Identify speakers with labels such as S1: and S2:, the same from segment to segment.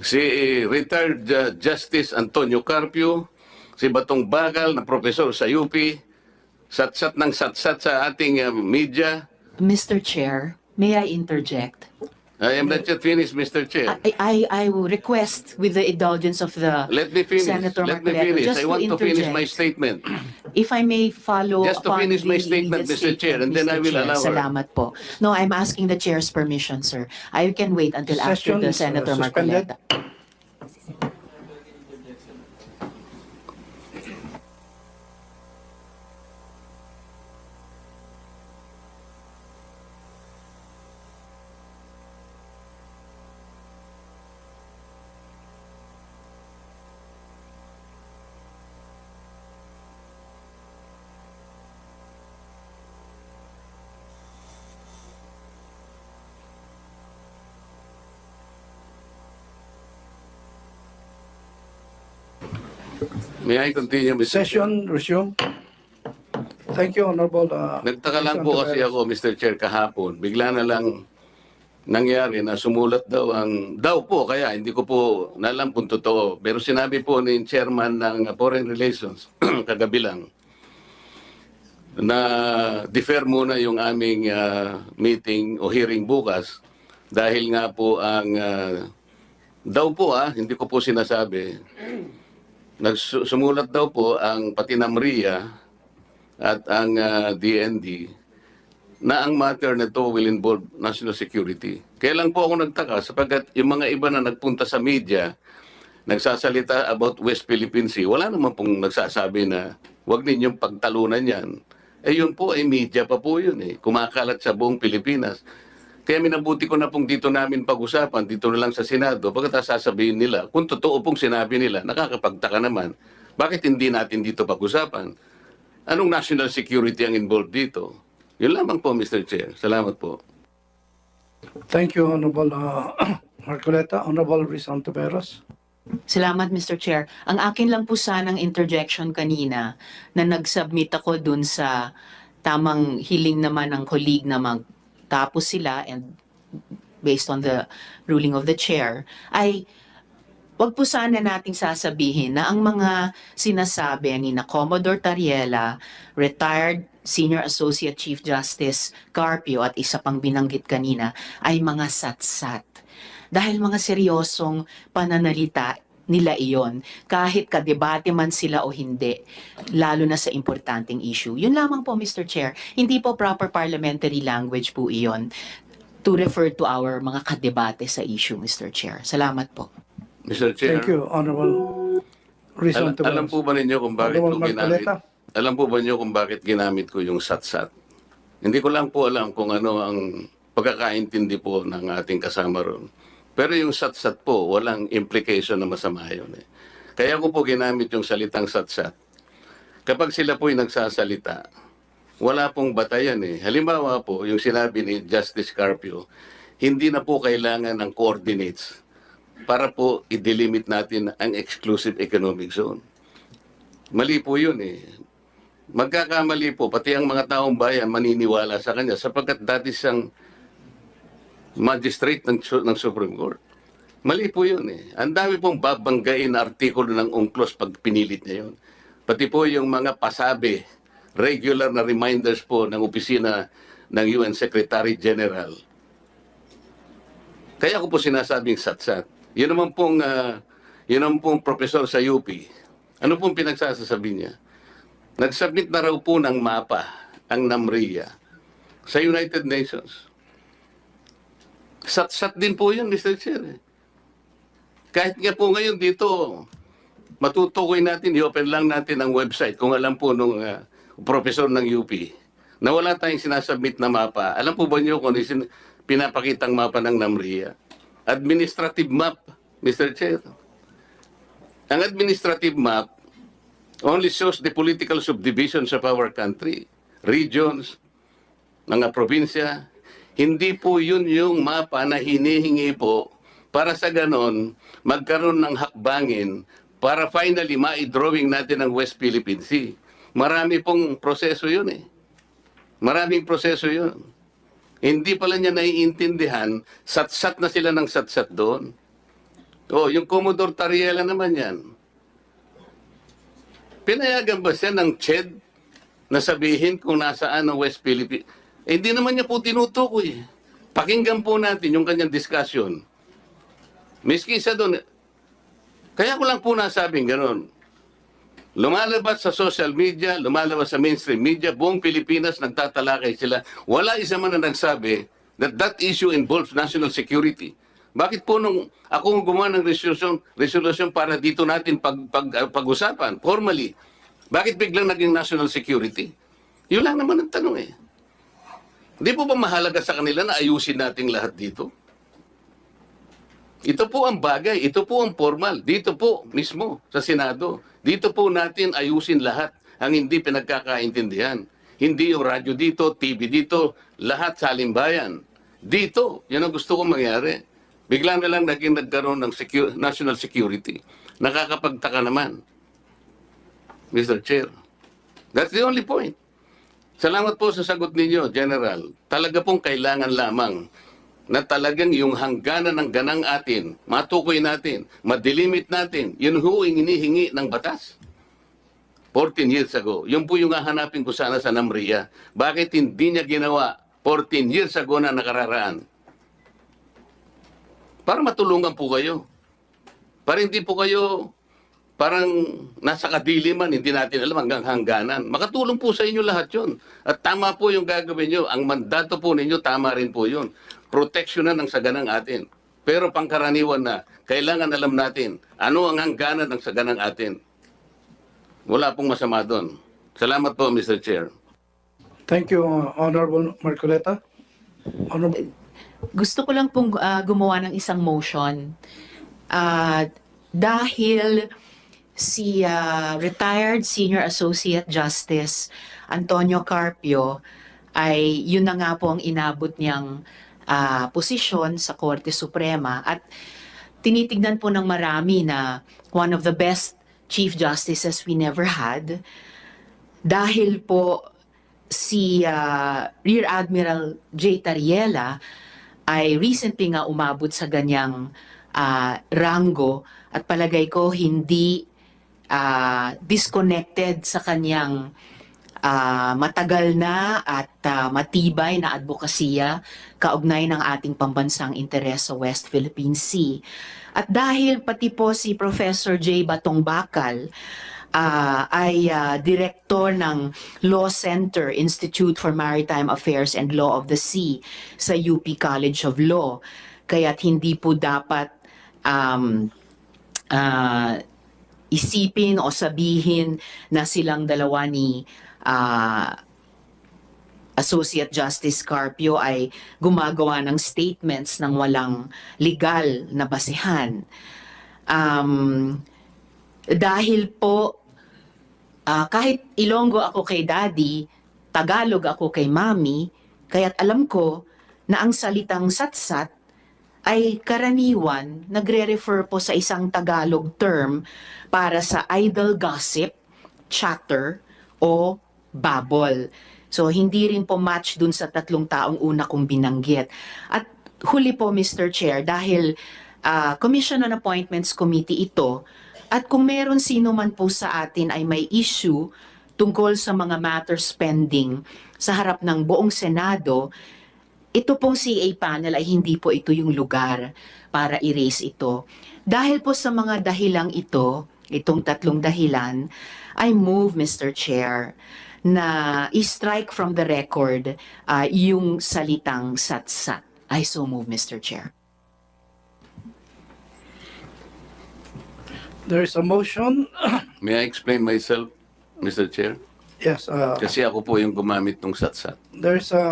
S1: si retired Justice Antonio Carpio, si Batong Bakal na profesor sa UP, satsat ng satsat sa ating media.
S2: Mr. Chair, may I interject?
S1: I am not yet finished, Mr. Chair.
S2: I will request with the indulgence of the
S1: Let me finish.
S2: Senator
S1: Let me
S2: Marcoleta
S1: finish.
S2: just
S1: I want to finish my
S2: interject.
S1: statement.
S2: If I may follow
S1: Just to
S2: upon
S1: finish
S2: the
S1: my statement,
S2: immediate
S1: Mr. Chair, and then I will
S2: Chair.
S1: allow her.
S2: Salamat po. No, I'm asking the Chair's permission, sir. I can wait until after
S3: Session
S2: the
S3: is,
S2: Senator
S3: suspended.
S2: Marcoleta.
S1: May I continue, Mr. Chair?
S3: Session resume. Thank you, Honorable.
S1: Nagtaka lang
S3: Mr.
S1: po kasi
S3: Antiveros.
S1: ako, Mr. Chair, kahapon. Bigla na lang nangyari na sumulat daw daw po, kaya hindi ko po nalam kung totoo. Pero sinabi po ni Chairman ng Foreign Relations, kagabi lang, na defer muna yung aming meeting o hearing bukas dahil nga po ang daw po hindi ko po sinasabi, sumulat daw po ang pati NAMRIA at ang DND na ang matter na to will involve national security. Kaya lang po ako nagtaka sapagkat yung mga iba na nagpunta sa media, nagsasalita about West Philippine Sea, wala naman pong nagsasabi na huwag ninyong pagtalunan yan. Eh yun po ay media pa po yun kumakalat sa buong Pilipinas. Kaya minabuti ko na pong dito namin pag-usapan, dito na lang sa Senado, pagkatapos sasabihin nila, kung totoo pong sinabi nila, nakakapagtaka naman, bakit hindi natin dito pag-usapan? Anong national security ang involved dito? Yun lamang po, Mr. Chair. Salamat po.
S3: Thank you, Honorable Marcoleta. Honorable Riz Antiveros.
S2: Salamat, Mr. Chair. Ang akin lang po sanang interjection kanina na nag-submit ako dun sa tamang hiling naman ng colleague na magtapos sila and based on the ruling of the chair, ay wag po sana nating sasabihin na ang mga sinasabi ni na Commodore Tariela, retired Senior Associate Chief Justice Carpio at isa pang binanggit kanina ay mga satsat. Dahil mga seryosong pananalita nila iyon, kahit kadebate man sila o hindi, lalo na sa importanteng issue. Yun lamang po, Mr. Chair. Hindi po proper parliamentary language po iyon to refer to our mga kadebate sa issue, Mr. Chair. Salamat po.
S1: Mr. Chair.
S3: Thank you, Honorable Riz Antiveros.
S1: Alam po ba ninyo kung bakit ko
S3: Honorable
S1: ginamit?
S3: Marcoleta.
S1: Alam po ba niyo kung bakit ginamit ko yung satsat? Hindi ko lang po alam kung ano ang pagkakaintindi po ng ating kasama ron. Pero yung satsat po, walang implication na masama yun Kaya ko po ginamit yung salitang satsat. Kapag sila po'y nagsasalita, wala pong batayan Halimbawa po, yung sinabi ni Justice Carpio, hindi na po kailangan ng coordinates para po i-delimit natin ang exclusive economic zone. Mali po yun Magkakamali po, pati ang mga taong bayan maniniwala sa kanya sapagkat dati siyang magistrate ng Supreme Court. Mali po yun Ang dami pong babanggain na artikulo ng UNCLOS pag pinilit niya yun. Pati po yung mga pasabi, regular na reminders po ng opisina ng UN Secretary General. Kaya ko po sinasabing satsat. Yun naman pong professor sa UP. Ano pong pinagsasasabi niya? Nag-submit na raw po ng mapa ang NAMRIA sa United Nations. Sat-sat din po yun, Mr. Chair. Kahit nga po ngayon dito, matutukoy natin, i-open lang natin ang website kung alam po nung professor ng UP na wala tayong sinasubmit na mapa. Alam po ba niyo kung pinapakitang mapa ng NAMRIA? Administrative map, Mr. Chair. Ang administrative map only shows the political subdivisions of our country, regions, mga probinsya. Hindi po yun yung mapa na hinihingi po para sa ganon magkaroon ng hakbangin para finally ma-drawing natin ang West Philippine Sea. Marami pong proseso yun Maraming proseso yun. Hindi pala niya naiintindihan, satsat na sila ng satsat doon. Oh, yung Commodore Tariela naman yan. Pinayagan ba siya ng CHED na sabihin kung nasaan ang West Philippines? Eh, hindi naman niya po tinutukoy. Pakinggan po natin yung kanyang discussion. Miski isa doon, kaya ko lang po nasabing gano'n. Lumalabas sa social media, lumalabas sa mainstream media, buong Pilipinas nagtatalakay sila. Wala isa man na nagsabi that that issue involves national security. Bakit po nung ako gumawa ng resolution para dito natin pag-usapan, formally, bakit biglang naging national security? Yun lang naman ang tanong eh. Hindi po ba mahalaga sa kanila na ayusin natin lahat dito? Ito po ang bagay, ito po ang formal. Dito po mismo sa Senado. Dito po natin ayusin lahat ang hindi pinagkakaintindihan. Hindi yung radyo dito, TV dito, lahat sa halimbayan. Dito, yan ang gusto kong mangyari. Bigla na lang nagkaroon ng national security. Nakakapagtaka naman, Mr. Chair. That's the only point. Salamat po sa sagot ninyo, General. Talaga pong kailangan lamang na talagang yung hangganan ng ganang atin, matukoy natin, madilimit natin, yun ho ang hinihingi ng batas. 14 years ago. Yun po yung hahanapin ko sana sa NAMRIA. Bakit hindi niya ginawa 14 years ago na nakararaan? Para matulungan po kayo. Para hindi po kayo parang nasa kadiliman, hindi natin alam hanggang hangganan. Makatulong po sa inyo lahat yun. At tama po yung gagawin nyo. Ang mandato po ninyo, tama rin po yun. Proteksyonan ng saganang atin. Pero pangkaraniwan na, kailangan alam natin ano ang hangganan ng saganang atin. Wala pong masama doon. Salamat po, Mr. Chair.
S3: Thank you, Honorable Marcoleta. Honorable,
S2: Gusto ko lang pong gumawa ng isang motion. Dahil si retired Senior Associate Justice Antonio Carpio ay yun na nga po ang inabot niyang posisyon sa Korte Suprema at tinitignan po ng marami na one of the best Chief Justices we never had dahil po si Rear Admiral J. Tariela ay recently nga umabot sa ganyang ranggo at palagay ko hindi disconnected sa kanyang matagal na at matibay na advokasya kaugnay ng ating pambansang interes sa West Philippine Sea. At dahil pati po si Professor J. Batong Bakal ay director ng Law Center Institute for Maritime Affairs and Law of the Sea sa UP College of Law. Kaya't hindi po dapat isipin o sabihin na silang dalawa ni Associate Justice Carpio ay gumagawa ng statements ng walang legal na basehan. Dahil po kahit Ilonggo ako kay Daddy, Tagalog ako kay Mami, kaya't alam ko na ang salitang satsat ay karaniwan nagre-refer po sa isang Tagalog term para sa idle gossip, chatter, o babol. So hindi rin po match dun sa 3 taong una kong binanggit. At huli po, Mr. Chair, dahil Commission on Appointments Committee ito, at kung meron sino man po sa atin ay may issue tungkol sa mga matters pending sa harap ng buong Senado, ito pong CA panel ay hindi po ito yung lugar para i-raise ito. Dahil po sa mga dahilang ito, itong 3 dahilan, I move, Mr. Chair, na i-strike from the record yung salitang satsat. I so move, Mr. Chair.
S3: there is a motion.
S1: May I explain myself, Mr. Chair?
S3: Yes,
S1: Kasi ako po yung gumamit ng satsat.
S3: there is a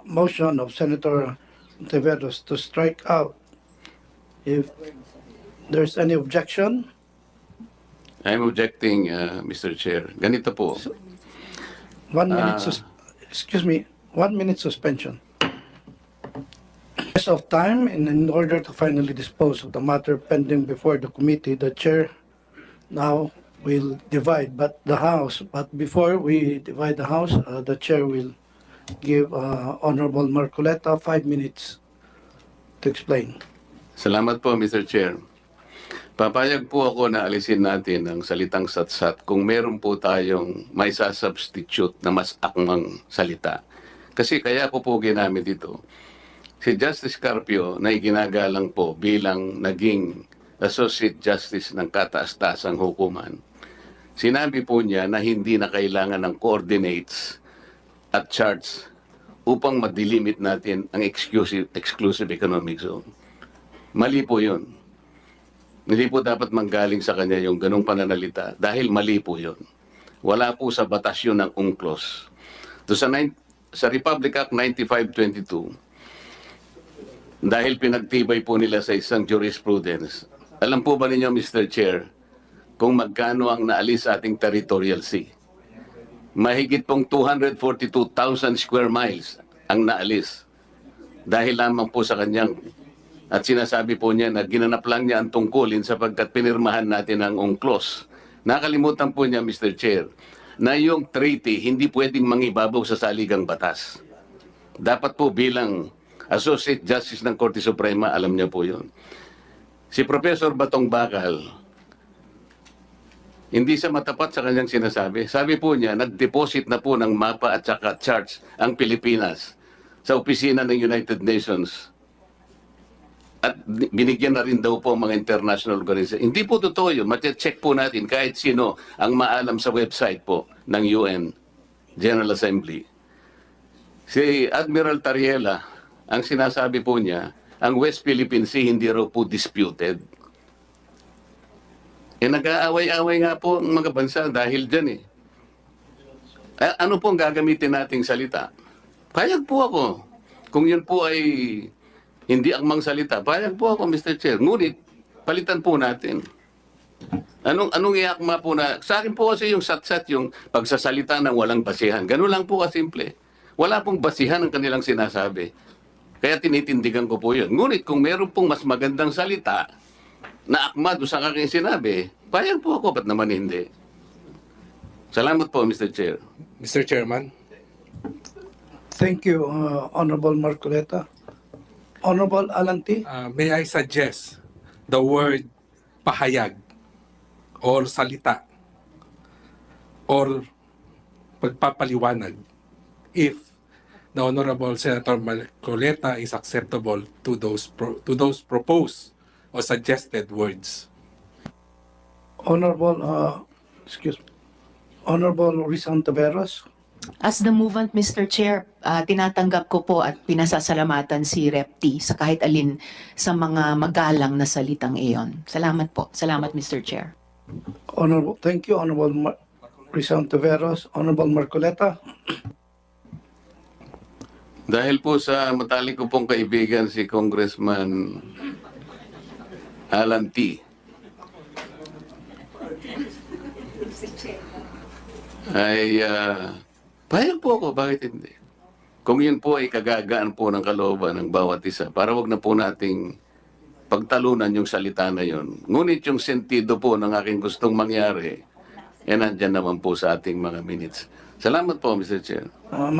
S3: motion of Senator Tevedos to strike out. If there's any objection,
S1: I'm objecting, Mr. Chair. Ganito po.
S3: 1 minute, excuse me, 1 minute suspension. Of time, and in order to finally dispose of the matter pending before the committee, the chair now will divide but before we divide the house, the chair will give Honorable Marcoleta 5 minutes to explain.
S1: Salamat po, Mr. Chair. Papayag po ako na alisin natin ang salitang satsat kung meron po tayong may sasubstitute na mas akmang salita. Kasi kaya ko po ginamit ito. Si Justice Carpio na iginagalang po bilang naging Associate Justice ng kataas-taasang hukuman. Sinabi po niya na hindi na kailangan ng coordinates at charts upang madilimit natin ang exclusive economic zone. Mali po yun. Hindi po dapat manggaling sa kanya yung ganong pananalita dahil mali po yun. Wala po sa batas yun ng UNCLOS. Sa Republic Act 9522, dahil pinagtibay po nila sa isang jurisprudence, alam po ba ninyo, Mr. Chair, kung magkano ang naalis sa ating territorial sea? Mahigit pong 242,000 square miles ang naalis. Dahil lamang po sa kanyang, at sinasabi po niya na ginanap lang niya ang tungkulin sapagkat pinirmahan natin ang UNCLOS. Nakalimutan po niya, Mr. Chair, na yung treaty hindi pwedeng mangibabaw sa saligang batas. Dapat po bilang Associate Justice ng Korte Suprema, alam niya po yun. Si Professor Batong Bakal, hindi siya matapat sa kanyang sinasabi. Sabi po niya, nag-deposit na po ng mapa at saka charts ang Pilipinas sa opisina ng United Nations. At binigyan na rin daw po ang mga international organization. Hindi po totoo yun. Mati-check po natin kahit sino ang maalam sa website po ng UN General Assembly. Si Admiral Tariela, ang sinasabi po niya, ang West Philippine Sea hindi raw po disputed. Nag-aaway-away nga po ang mga bansa dahil dyan eh. Ano po ang gagamitin nating salita? Payag po ako. Kung yun po ay hindi akmang salita, payag po ako, Mr. Chair. Ngunit, palitan po natin. Anong iakma po na, sa akin po kasi yung satsat, yung pagsasalita ng walang basihan. Ganun lang po kasimple. Wala pong basihan ang kanilang sinasabi. Kaya tinitindigan ko po yun. Ngunit kung meron pong mas magandang salita na akma doon sa aking sinabi, payag po ako, ba't naman hindi? Salamat po, Mr. Chair.
S4: Mr. Chairman,
S3: Thank you, Honorable Marcoleta. Honorable Alan T.
S4: may I suggest the word pahayag or salita or pagpapaliwanag if the Honorable Senator Marcoleta is acceptable to those proposed or suggested words.
S3: Honorable, Honorable Rizal Taveras.
S2: As the movement, Mr. Chair, tinatanggap ko po at pinasasalamatan si Rep. T sa kahit alin sa mga magalang na salitang iyon. Salamat po. Salamat, Mr. Chair.
S3: Honorable, thank you, Honorable Rizal Taveras. Honorable Marcoleta.
S1: Dahil po sa matalik ko pong kaibigan si Congressman Alan T. Ay, payag po ako, bakit hindi? Kung yun po ay kagagaan po ng kalooban ng bawat isa, para wag na po nating pagtalunan yung salita na yun. Ngunit yung sentido po ng aking gustong mangyari, nandyan naman po sa ating mga minutes. Salamat po, Mr. Chair.